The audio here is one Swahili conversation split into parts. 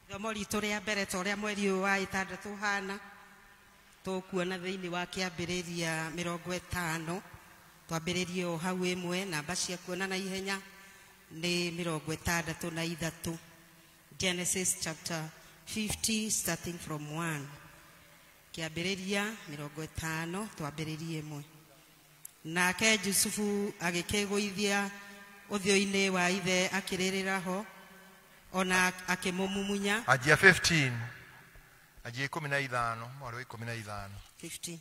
Ithomo ritũ rĩa mbere ta ũrĩa mweri ũyũ wa ĩtandatũ ũhana tũkuona thĩinĩ wa kĩambĩrĩria 50 twambĩrĩrie o hau ĩmwe namba cia kuona na ihenya nĩ 63 Genesis chapter 50 starting from 1 kĩambĩrĩria 50 twambĩrĩrie ĩmwe. Nake Jusufu agĩkĩgũithia ũthiũ-inĩ wa ithe akĩrĩrĩra ho ona akĩmũmumunya. Ajia 15 ajia 15 mwari wa 15 15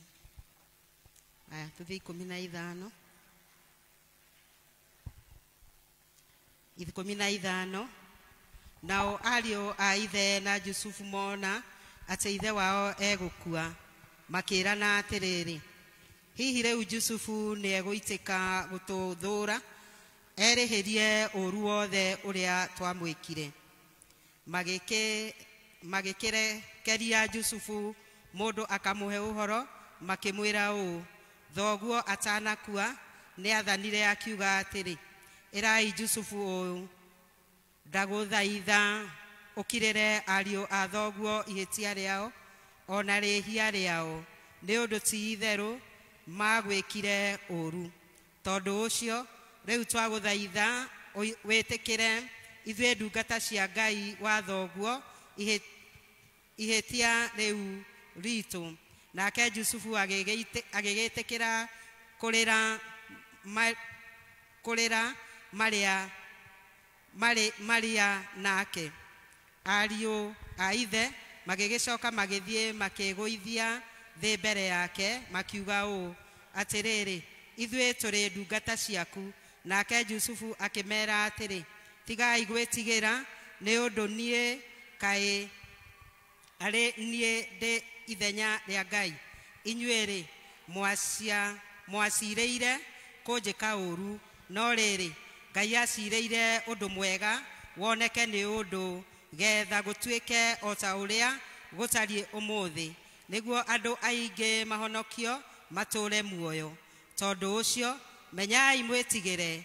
aya tuthi 15 15 nao ariũ a ithe na Jusufu mona atĩ ithe wao egũkua makĩrana atĩrĩrĩ, hihi rĩu Jusufu nĩ egũitĩka gũtũthũra erĩhĩrie ũru wothe ũrĩa twamwĩkire. Magĩkĩrekeria Jusufu mũndũ akamũhe ũhoro makĩmwĩra ũũ, thoguo atanakua nĩ athanire akiuga atĩrĩ, ĩrai Jusufu ũũ, ndagũthaitha ũkirĩre ariũ a thoguo ihĩtia rĩao ona rĩhia rĩao, nĩ ũndũ ti itherũ magwĩkire ũru. Tondũ ũcio rĩu twagũthaitha wĩtĩkĩre ithuĩ ndungata cia Ngai wa thoguo ihĩtia rĩu ritũ. Nake Jusufu agĩgĩtĩkĩra kũrĩra Maria nake. Ariũ a ithe magĩgĩcoka magĩthiĩ makĩgũithia thĩ mbere yake makiuga ũũ atĩrĩrĩ, ithuĩ tũrĩ ndungata ciaku. Nake Jusufu akĩmera atĩrĩ, tigai gwĩtigĩra nĩ ũndũ niĩ kaĩ arĩ niĩ ndĩ ithenya rĩa Ngai. Inyuĩ-rĩ mwacirĩire kũnjĩka ũru, no rĩrĩ Ngai acirĩire ũndũ mwega woneke nĩ ũndũ getha gũtuĩke o ta ũrĩa gũtariĩ ũmũthĩ, nĩguo andũ aingĩ mahonokio matũũre muoyo. Tondũ ũcio menyai mwĩtigĩre